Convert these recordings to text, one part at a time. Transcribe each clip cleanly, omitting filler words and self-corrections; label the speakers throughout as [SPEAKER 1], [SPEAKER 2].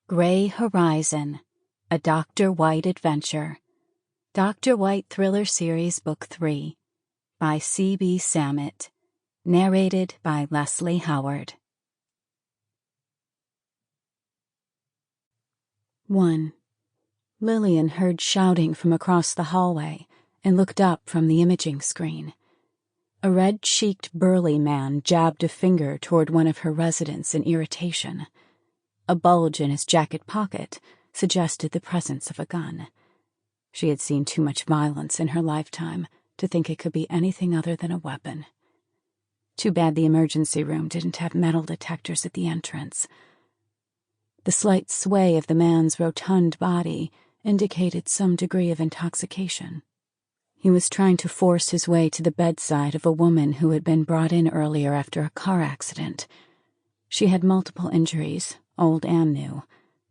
[SPEAKER 1] Gray Horizon, a Dr. Whyte adventure. Dr. Whyte Thriller Series Book 3 by C.B. Samet. Narrated by Leslie Howard. 1. Lillian heard shouting from across the hallway and looked up from the imaging screen. A red-cheeked burly man jabbed a finger toward one of her residents in irritation. A bulge in his jacket pocket suggested the presence of a gun. She had seen too much violence in her lifetime to think it could be anything other than a weapon. Too bad the emergency room didn't have metal detectors at the entrance. The slight sway of the man's rotund body indicated some degree of intoxication. He was trying to force his way to the bedside of a woman who had been brought in earlier after a car accident. She had multiple injuries, old and new,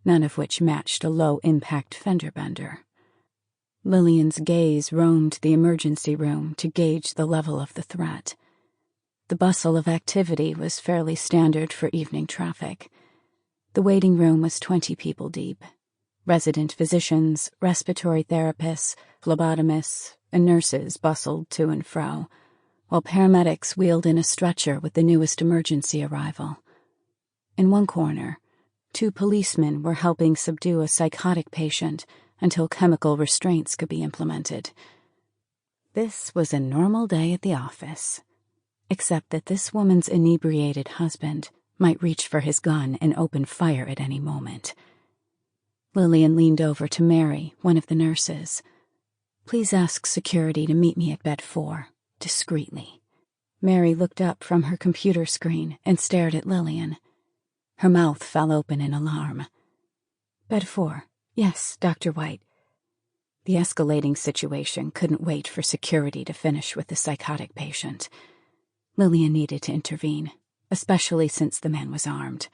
[SPEAKER 1] none of which matched a low-impact fender bender. Lillian's gaze roamed the emergency room to gauge the level of the threat. The bustle of activity was fairly standard for evening traffic. The waiting room was 20 people deep. Resident physicians, respiratory therapists, phlebotomists, and nurses bustled to and fro, while paramedics wheeled in a stretcher with the newest emergency arrival. In one corner, 2 policemen were helping subdue a psychotic patient until chemical restraints could be implemented. This was a normal day at the office, except that this woman's inebriated husband might reach for his gun and open fire at any moment. Lillian leaned over to Mary, one of the nurses. "Please ask security to meet me at bed 4, discreetly." Mary looked up from her computer screen and stared at Lillian. Her mouth fell open in alarm. "Bed 4. Yes, Dr. Whyte." The escalating situation couldn't wait for security to finish with the psychotic patient. Lillian needed to intervene, especially since the man was armed.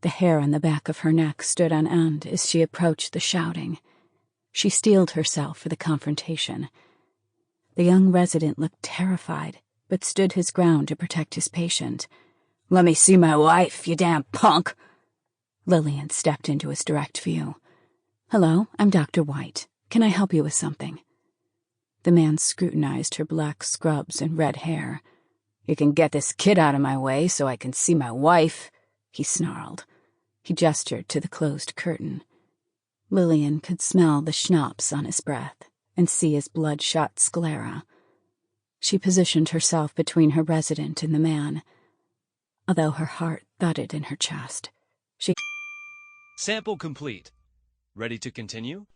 [SPEAKER 1] The hair on the back of her neck stood on end as she approached the shouting. She steeled herself for the confrontation. The young resident looked terrified, but stood his ground to protect his patient. "Let me see my wife, you damn punk!" Lillian stepped into his direct view. "Hello, I'm Dr. Whyte. Can I help you with something?" The man scrutinized her black scrubs and red hair. "You can get this kid out of my way so I can see my wife," he snarled. He gestured to the closed curtain. Lillian could smell the schnapps on his breath and see his bloodshot sclera. She positioned herself between her resident and the man. Although her heart thudded in her chest,
[SPEAKER 2] Sample complete. Ready to continue?